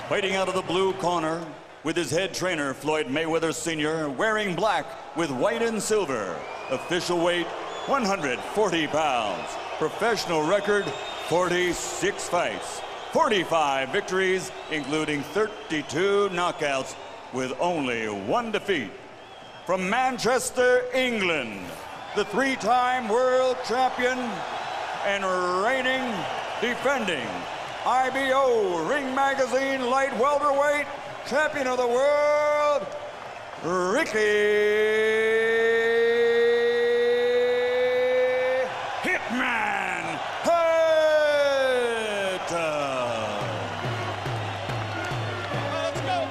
Fighting out of the blue corner with his head trainer, Floyd Mayweather Sr., wearing black with white and silver. Official weight, 140 pounds. Professional record, 46 fights. 45 victories, including 32 knockouts, with only 1 defeat. From Manchester, England, the 3-time world champion and reigning, defending IBO Ring Magazine light welterweight champion of the world, Ricky Hitman Hatton. Let's go.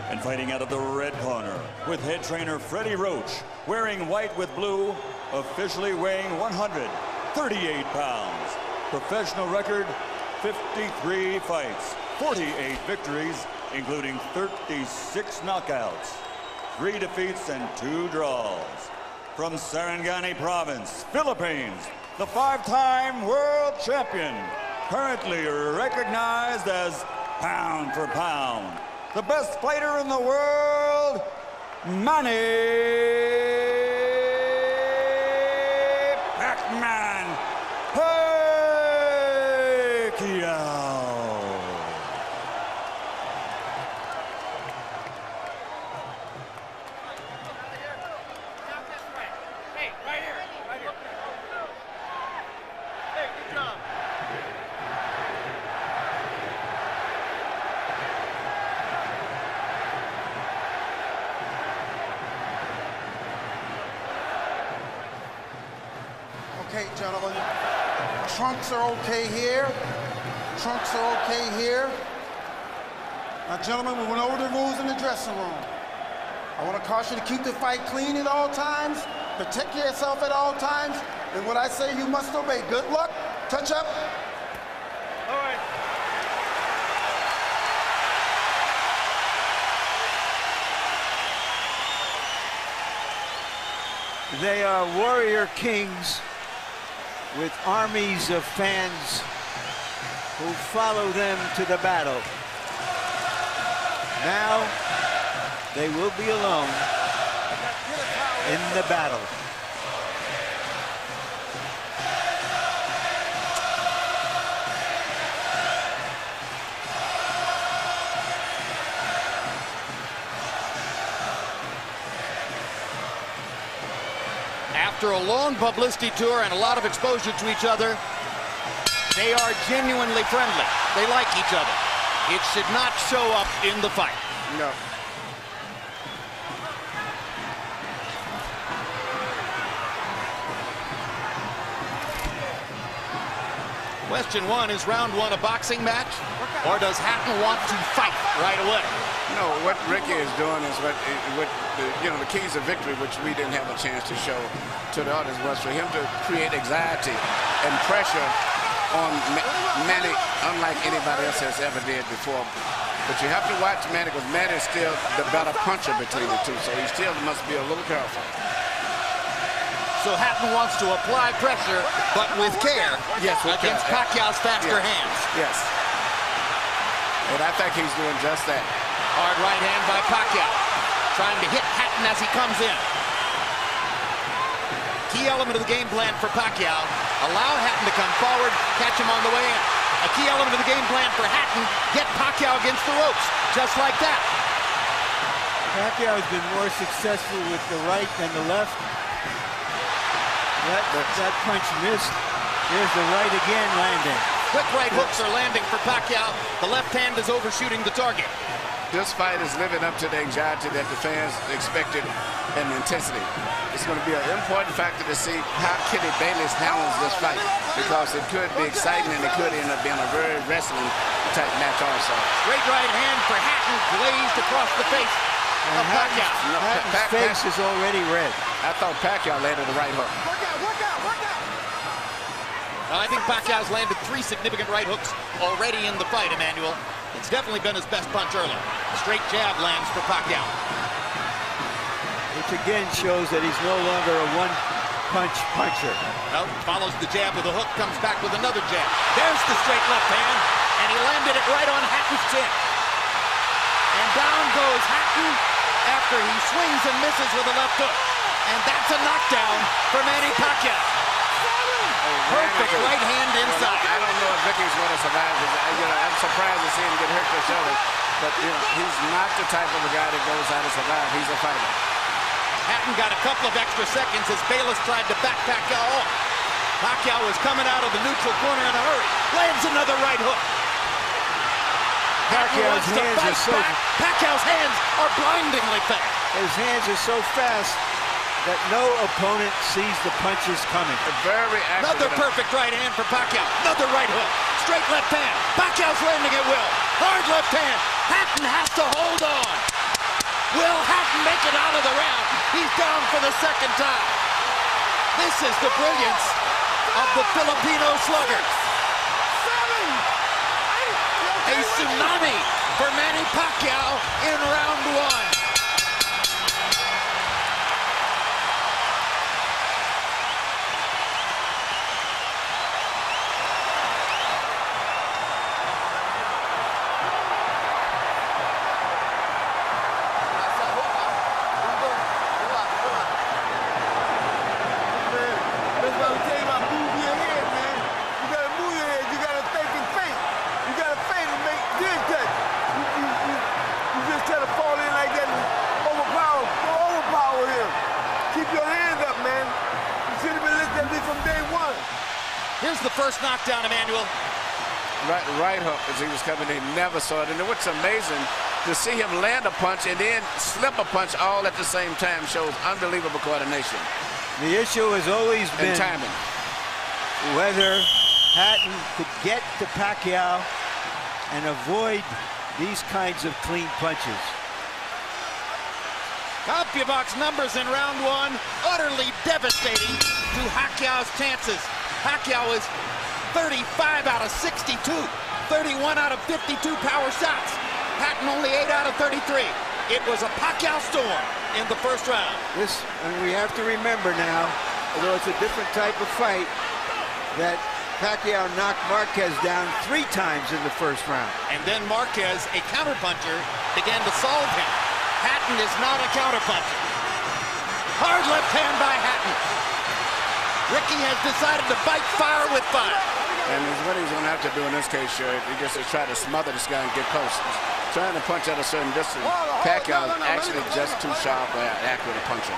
And fighting out of the red corner with head trainer Freddie Roach, wearing white with blue, officially weighing 138 pounds. Professional record, 53 fights, 48 victories, including 36 knockouts, 3 defeats and 2 draws. From Sarangani Province, Philippines, the 5-time world champion, currently recognized as pound for pound, the best fighter in the world, Manny Pacquiao. Okay, gentlemen, trunks are okay here. Trunks are okay here. Now, gentlemen, we went over the rules in the dressing room. I want to caution you to keep the fight clean at all times, protect yourself at all times, and what I say you must obey. Good luck. Touch up. All right. They are warrior kings with armies of fans who follow them to the battle. Now they will be alone in the battle. After a long publicity tour and a lot of exposure to each other, they are genuinely friendly. They like each other. It should not show up in the fight. No. Question 1, is round 1 a boxing match, or does Hatton want to fight right away? No, what Ricky is doing is what the keys of victory, which we didn't have a chance to show to the others, was for him to create anxiety and pressure on Manny, unlike anybody else has ever did before. But you have to watch Manny, because Manny is still the better puncher between the two, so he still must be a little careful. So Hatton wants to apply pressure, but with care, yes, against Pacquiao's faster hands. Yes. And I think he's doing just that. Hard right hand by Pacquiao, trying to hit Hatton as he comes in. Key element of the game plan for Pacquiao, allow Hatton to come forward, catch him on the way in. A key element of the game plan for Hatton, get Pacquiao against the ropes, just like that. Pacquiao has been more successful with the right than the left. That punch missed. There's the right again landing. Quick right hooks are landing for Pacquiao. The left hand is overshooting the target. This fight is living up to the anxiety that the fans expected and intensity. It's going to be an important factor to see how Kitty Bayless handles this fight, because it could be exciting and it could end up being a very wrestling type match also. Great right hand for Hatton, glazed across the face of Pacquiao. Hatton's face is already red. I thought Pacquiao landed the right hook. I think Pacquiao's landed 3 significant right hooks already in the fight, Emmanuel. It's definitely been his best punch early. Straight jab lands for Pacquiao. Which again shows that he's no longer a one-punch puncher. No, follows the jab with a hook, comes back with another jab. There's the straight left hand. and he landed it right on Hatton's chin. And down goes Hatton after he swings and misses with a left hook. And that's a knockdown for Manny Pacquiao. Perfect right hand inside. I don't know if Ricky's going to survive. I'm surprised to see him get hurt for shoulder. But, he's not the type of a guy that goes out to survive. He's a fighter. Hatton got a couple of extra seconds as Bayless tried to back Pacquiao off. Pacquiao was coming out of the neutral corner in a hurry. Lands another right hook. Pacquiao's hands are so Pacquiao's hands are blindingly fast. His hands are so fast that no opponent sees the punches coming. Very accurate. Another perfect right hand for Pacquiao. Another right hook. Straight left hand. Pacquiao's landing at will. Hard left hand. Hatton has to hold on. Will Hatton make it out of the round? He's down for the second time. This is the brilliance of the Filipino slugger. A tsunami for Manny Pacquiao in round one. Here's the first knockdown, Emmanuel. Right hook as he was coming in. He never saw it. And what's amazing, to see him land a punch and then slip a punch all at the same time shows unbelievable coordination. The issue has always been timing. Whether Hatton could get to Pacquiao and avoid these kinds of clean punches. CompuBox numbers in round one, utterly devastating to Pacquiao's chances. Pacquiao is 35 out of 62, 31 out of 52 power shots. Hatton only 8 out of 33. It was a Pacquiao storm in the first round. And we have to remember now, although it's a different type of fight, that Pacquiao knocked Marquez down 3 times in the first round. And then Marquez, a counterpuncher, began to solve him. Hatton is not a counterpuncher. Hard left hand by Hatton. Ricky has decided to fight fire with fire. And what he's going to have to do in this case, sure, he just to try to smother this guy and get close. He's trying to punch at a certain distance. Pacquiao is actually just too sharp or accurate a puncher.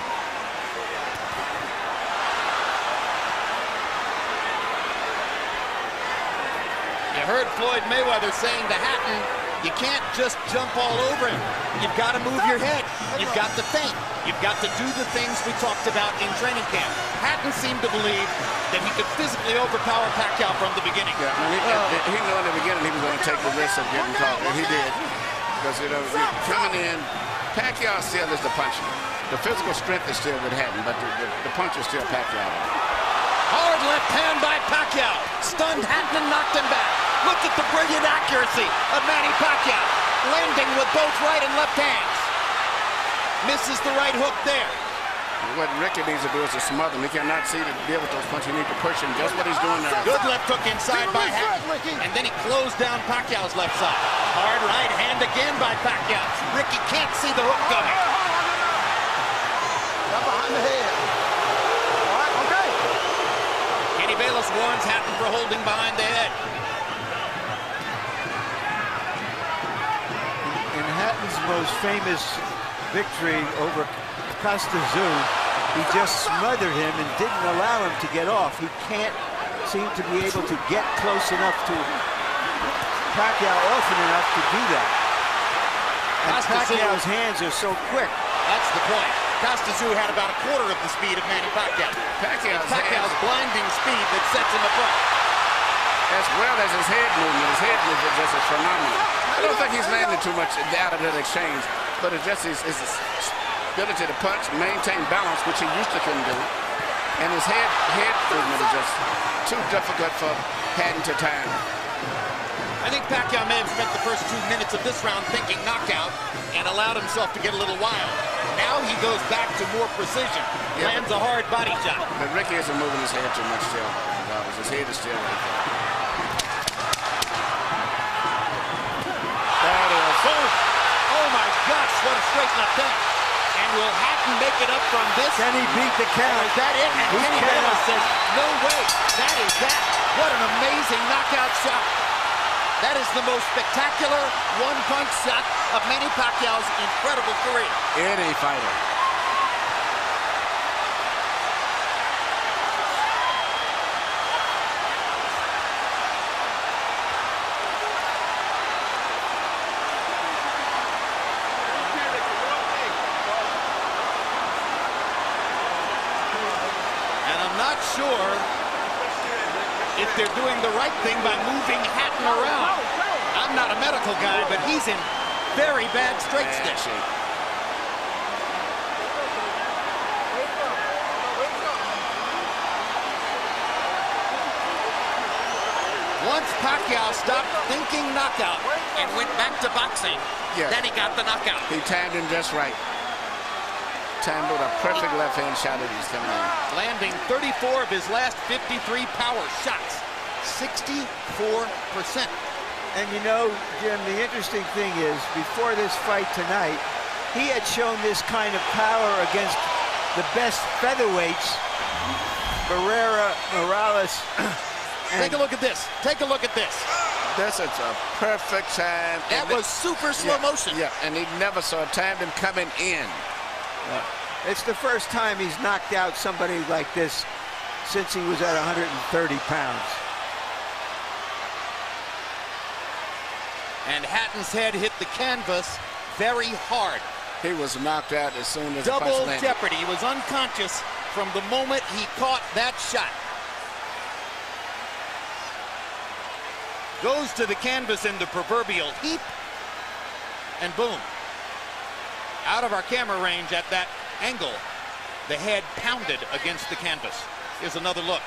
You heard Floyd Mayweather saying to Hatton, you can't just jump all over him. You've got to move your head. You've got to think. You've got to do the things we talked about in training camp. Hatton seemed to believe that he could physically overpower Pacquiao from the beginning. Yeah, he knew in the beginning he was going to take the risk of getting caught, and he did. Because, coming in, Pacquiao still is the puncher. The physical strength is still with Hatton, but the punch is still Pacquiao. Hard left hand by Pacquiao. Stunned Hatton and knocked him back. Look at the brilliant accuracy of Manny Pacquiao. Landing with both right and left hands. Misses the right hook there. What Ricky needs to do is to smother him. He cannot see to deal with those punches. He needs to push him. Just what he's doing there. Good left hook inside by Hatton. And then he closed down Pacquiao's left side. Hard right hand again by Pacquiao. Ricky can't see the hook coming. Got behind the head. All right, okay. Kenny Bayless warns Hatton for holding behind the head. In Hatton's most famous victory over Costa, he just smothered him and didn't allow him to get off. He can't seem to be able to get close enough to Pacquiao often enough to do that. And Pacquiao's hands are so quick. That's the point. Costa had about a quarter of the speed of Manny Pacquiao. Pacquiao's blinding speed that sets him apart. As well as his head movement. His head movement just is phenomenal. I don't think he's landing too much out of that exchange, but it's just his ability to punch, maintain balance, which he used to couldn't do. And his head movement is just too difficult for Hatton to time. I think Pacquiao may have spent the first 2 minutes of this round thinking knockout and allowed himself to get a little wild. Now he goes back to more precision, lands a hard body shot. But Ricky isn't moving his head too much still. His head is still right there. what a straight left hand. And will Hatton make it up from this? Can he beat the count? Is that it? And He Kenny cannot. Bayless says, no way. That is that. What an amazing knockout shot. That is the most spectacular one-punch shot of Manny Pacquiao's incredible career. Any fighter. And I'm not sure if they're doing the right thing by moving Hatton around. I'm not a medical guy, but he's in very bad straight stitch. Once Pacquiao stopped thinking knockout and went back to boxing, then he got the knockout. He timed him just right. Timed with a perfect left-hand shot that he's coming in. Landing 34 of his last 53 power shots. 64%. And you know, Jim, the interesting thing is, before this fight tonight, he had shown this kind of power against the best featherweights, Barrera, Morales. Take a look at this. Take a look at this. This is a perfect time. That was super slow motion. Yeah, and he never saw it. Timed him coming in. It's the first time he's knocked out somebody like this since he was at 130 pounds. And Hatton's head hit the canvas very hard. He was knocked out as soon as the punch Double landed. jeopardy. He was unconscious from the moment he caught that shot. Goes to the canvas in the proverbial heap, and boom. Out of our camera range at that angle, the head pounded against the canvas. Here's another look.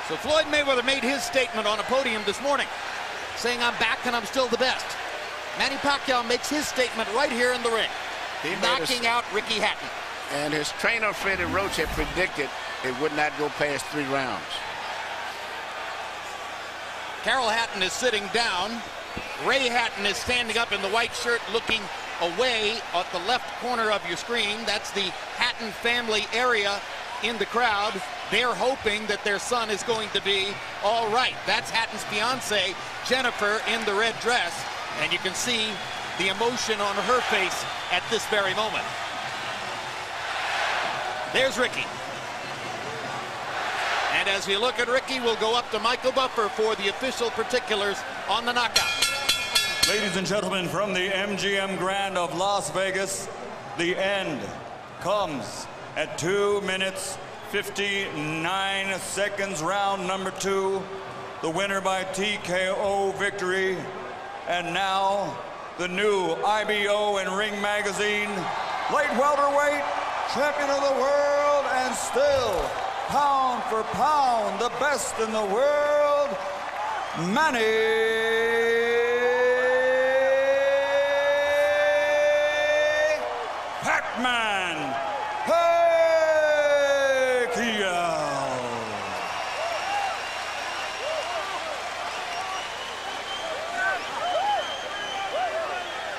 So Floyd Mayweather made his statement on a podium this morning, saying, I'm back and I'm still the best. Manny Pacquiao makes his statement right here in the ring, knocking out Ricky Hatton. And his trainer, Freddie Roach, had predicted it would not go past 3 rounds. Carol Hatton is sitting down. Ray Hatton is standing up in the white shirt looking away at the left corner of your screen. That's the Hatton family area in the crowd. They're hoping that their son is going to be all right. That's Hatton's fiance, Jennifer, in the red dress. And you can see the emotion on her face at this very moment. There's Ricky. And as we look at Ricky, we'll go up to Michael Buffer for the official particulars on the knockout. Ladies and gentlemen, from the MGM Grand of Las Vegas, the end comes at 2 minutes, 59 seconds, round number 2. The winner by TKO victory. And now, the new IBO and Ring Magazine light welterweight champion of the world, and still, pound for pound, the best in the world, Manny Pac-Man Pacquiao.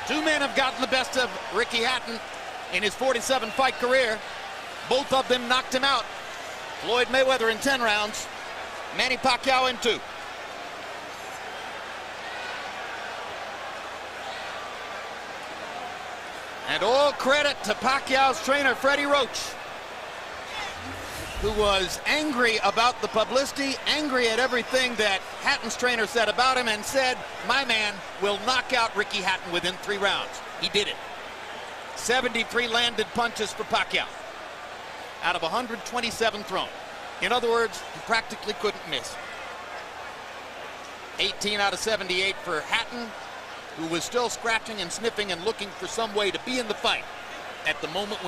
Two men have gotten the best of Ricky Hatton in his 47-fight career. Both of them knocked him out. Floyd Mayweather in 10 rounds, Manny Pacquiao in 2. And all credit to Pacquiao's trainer, Freddie Roach, who was angry about the publicity, angry at everything that Hatton's trainer said about him, and said, my man will knock out Ricky Hatton within 3 rounds. He did it. 73 landed punches for Pacquiao out of 127 thrown. In other words, he practically couldn't miss. 18 out of 78 for Hatton, who was still scratching and sniffing and looking for some way to be in the fight at the moment when